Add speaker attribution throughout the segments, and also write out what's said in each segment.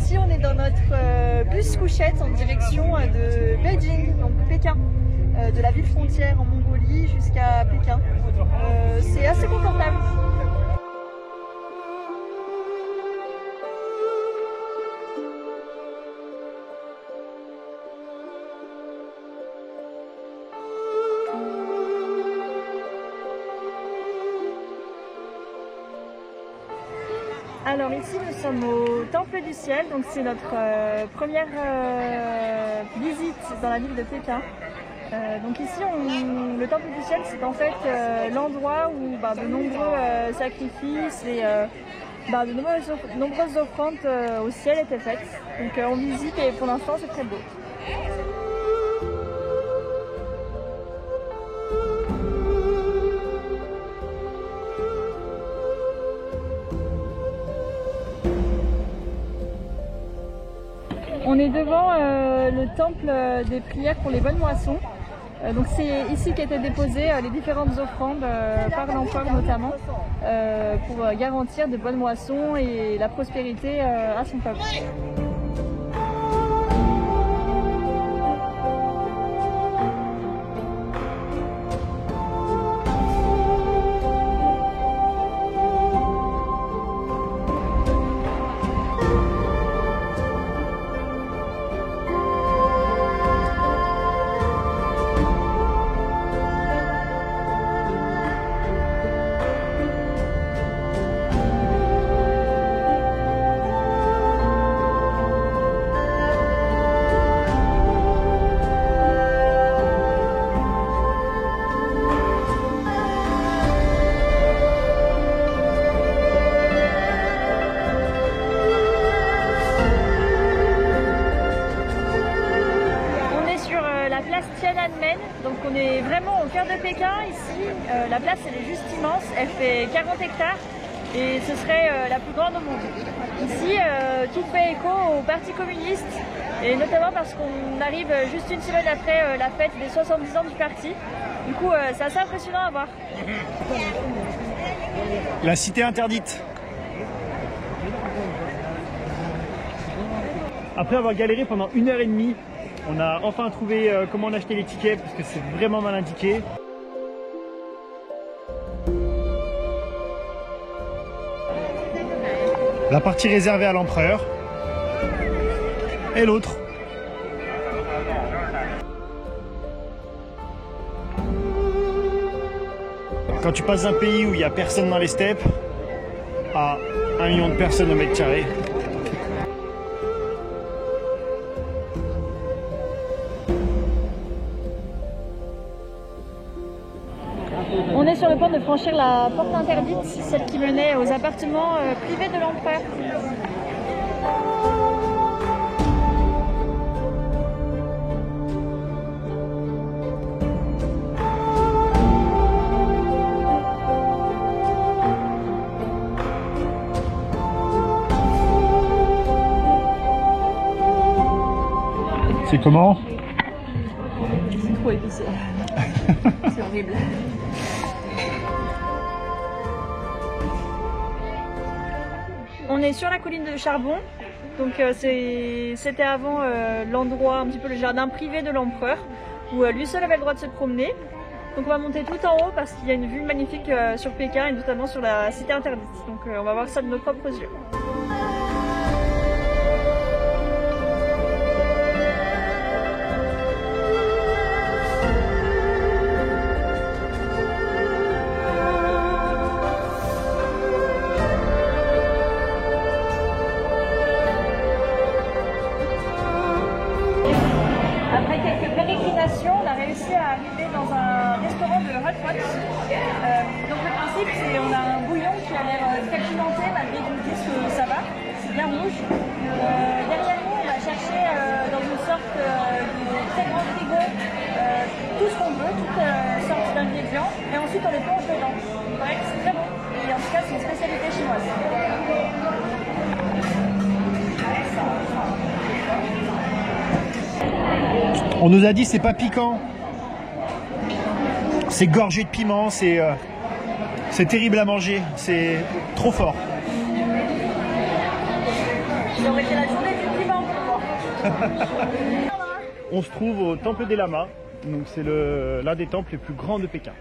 Speaker 1: ici on est dans notre bus couchette en direction de Beijing, donc Pékin, de la ville frontière en Mongolie jusqu'à Pékin. C'est assez confortable. Alors ici nous sommes au Temple du Ciel, donc c'est notre première visite dans la ville de Pékin. Donc ici le Temple du Ciel c'est en fait l'endroit où de nombreux sacrifices et de nombreuses offrandes au ciel étaient faites. Donc on visite et pour l'instant c'est très beau. On est devant le temple des prières pour les bonnes moissons. Donc c'est ici qu'étaient déposées les différentes offrandes par l'empereur notamment pour garantir de bonnes moissons et la prospérité à son peuple. Donc on est vraiment au cœur de Pékin ici, la place elle est juste immense, elle fait 40 hectares et ce serait la plus grande au monde. Ici tout fait écho au Parti communiste et notamment parce qu'on arrive juste une semaine après la fête des 70 ans du parti. Du coup c'est assez impressionnant à voir.
Speaker 2: La cité interdite. Après avoir galéré pendant 1h30, on a enfin trouvé comment on achetait les tickets parce que c'est vraiment mal indiqué. La partie réservée à l'empereur et l'autre. Quand tu passes d'un pays où il n'y a personne dans les steppes à 1 million de personnes au mètre carré.
Speaker 1: On est sur le point de franchir la porte interdite, celle qui menait aux appartements privés de l'empereur.
Speaker 2: C'est comment?
Speaker 1: C'est trop épicé. C'est horrible. On est sur la colline de Charbon, donc c'était avant l'endroit, un petit peu le jardin privé de l'empereur, où lui seul avait le droit de se promener. Donc on va monter tout en haut parce qu'il y a une vue magnifique sur Pékin et notamment sur la cité interdite. Donc on va voir ça de nos propres yeux. Après quelques pérégrinations, on a réussi à arriver dans un restaurant de hot pot. Donc le principe, c'est qu'on a un bouillon qui a l'air très pimenté malgré qu'on dise que ça va, c'est bien rouge. Derrière nous, on va chercher dans une sorte de très grand frigo tout ce qu'on veut, toutes sortes d'ingrédients, et ensuite on les plonge dedans. Il paraît que c'est très bon, et en tout cas c'est une spécialité chinoise.
Speaker 2: On nous a dit c'est pas piquant, c'est gorgé de piment, c'est terrible à manger, c'est trop fort.
Speaker 1: Ça aurait été la journée du
Speaker 2: On se trouve au Temple des Lamas, donc c'est l'un des temples les plus grands de Pékin.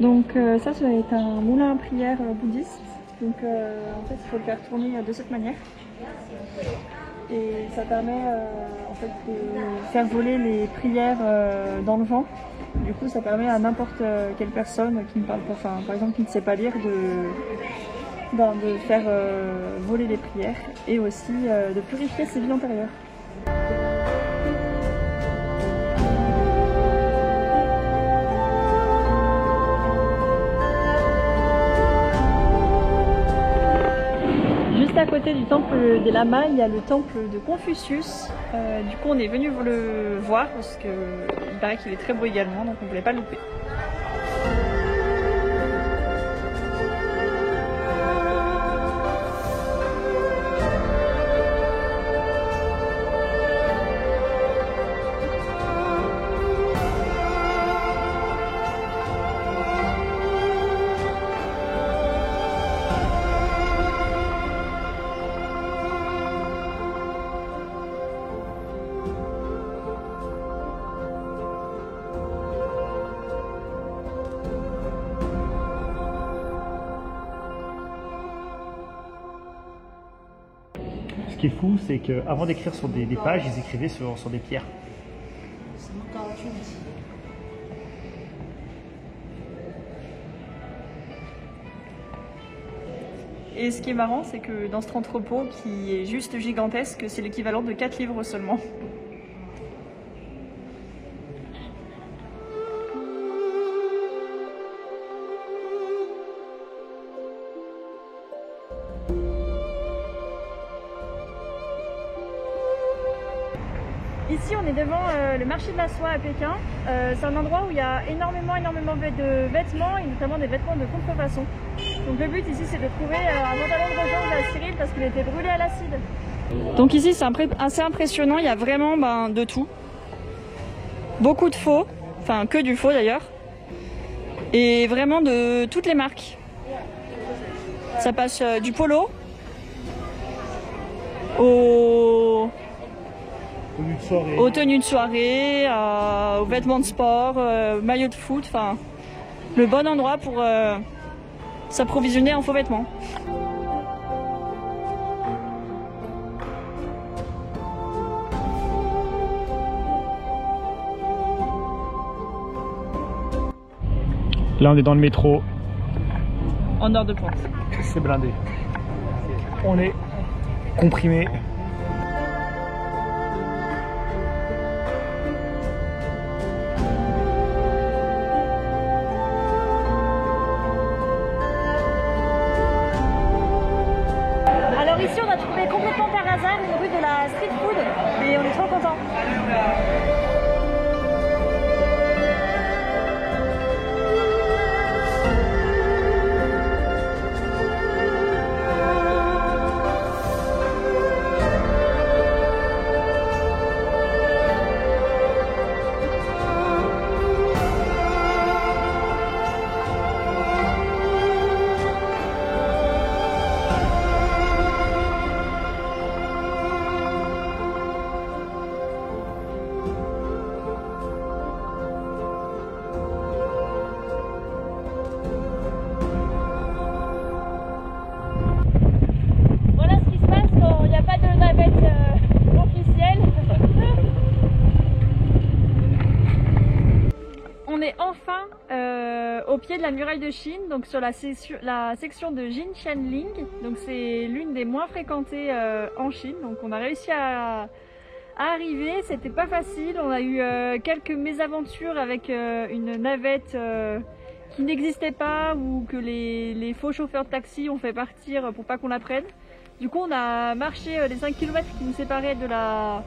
Speaker 1: Donc ça est un moulin à prière bouddhiste. Donc en fait il faut le faire tourner de cette manière. Et ça permet en fait de faire voler les prières dans le vent. Du coup ça permet à n'importe quelle personne qui ne parle pas, enfin par exemple qui ne sait pas lire de faire voler les prières et aussi de purifier ses vies antérieures. Juste à côté du temple des Lamas, il y a le temple de Confucius. Du coup, on est venu le voir parce qu'il paraît qu'il est très beau également, donc on ne voulait pas le louper.
Speaker 2: Ce qui est fou, c'est qu'avant d'écrire sur des pages, ils écrivaient sur des pierres.
Speaker 1: Et ce qui est marrant, c'est que dans cet entrepôt qui est juste gigantesque, c'est l'équivalent de 4 livres seulement. Ici, on est devant le marché de la soie à Pékin. C'est un endroit où il y a énormément de vêtements, et notamment des vêtements de contrefaçon. Donc le but ici, c'est de trouver un pantalon de rechange à Cyril parce qu'il était brûlé à l'acide. Donc ici, c'est assez impressionnant. Il y a vraiment de tout. Beaucoup de faux, enfin que du faux d'ailleurs. Et vraiment de toutes les marques. Ça passe du polo aux tenues de soirée, aux vêtements de sport, maillots de foot, enfin le bon endroit pour s'approvisionner en faux vêtements.
Speaker 2: Là on est dans le métro.
Speaker 1: En heure de pointe.
Speaker 2: C'est blindé. On est comprimé.
Speaker 1: Alors ici on a trouvé complètement par hasard une rue de la street food et on est trop contents. On est enfin au pied de la muraille de Chine, donc sur la section de Jinshanling. Donc c'est l'une des moins fréquentées en Chine. Donc on a réussi à arriver. C'était pas facile. On a eu quelques mésaventures avec une navette qui n'existait pas ou que les faux chauffeurs de taxi ont fait partir pour pas qu'on la prenne. Du coup on a marché les 5 km qui nous séparaient de la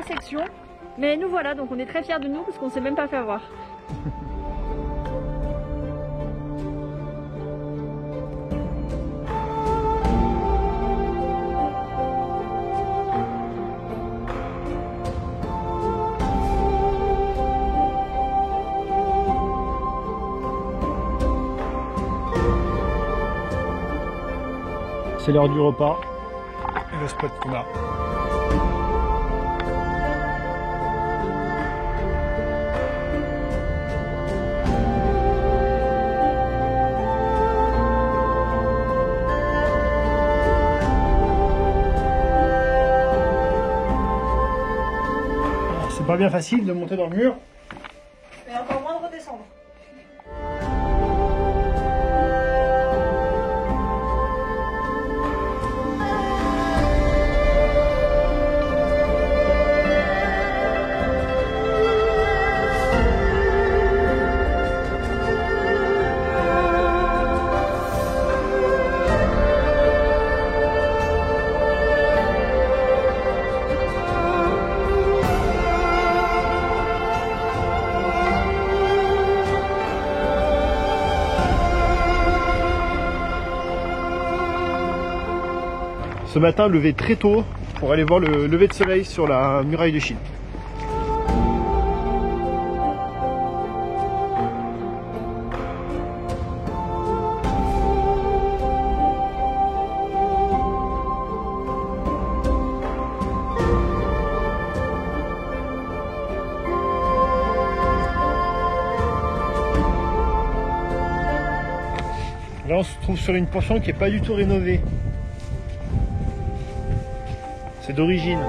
Speaker 1: section. Mais nous voilà, donc on est très fiers de nous parce qu'on s'est même pas fait avoir.
Speaker 2: c'est l'heure du repas. Et le spot qu'on a. C'est pas bien facile de monter dans le mur.
Speaker 1: Et encore moins de redescendre.
Speaker 2: Ce matin, levé très tôt pour aller voir le lever de soleil sur la muraille de Chine. Là, on se trouve sur une portion qui n'est pas du tout rénovée. C'est d'origine.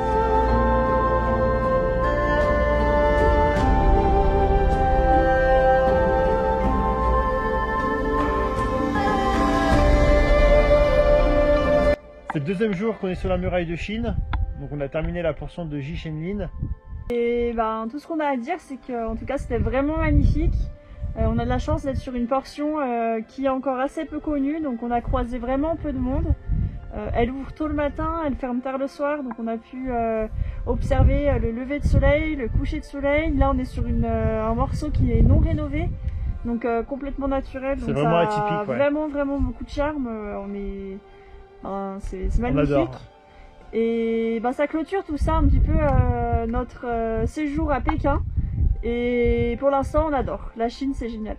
Speaker 2: C'est le deuxième jour qu'on est sur la muraille de Chine. Donc on a terminé la portion de Jishenlin.
Speaker 1: Et ben, tout ce qu'on a à dire, c'est qu'en tout cas, c'était vraiment magnifique. On a de la chance d'être sur une portion qui est encore assez peu connue, donc on a croisé vraiment peu de monde. Elle ouvre tôt le matin, elle ferme tard le soir, donc on a pu observer le lever de soleil, le coucher de soleil. Là, on est sur un morceau qui est non rénové, donc complètement naturel.
Speaker 2: C'est vraiment atypique, ouais.
Speaker 1: Vraiment beaucoup de charme. C'est magnifique.
Speaker 2: On adore.
Speaker 1: Et ben, ça clôture tout ça un petit peu notre séjour à Pékin. Et pour l'instant, on adore. La Chine, c'est génial.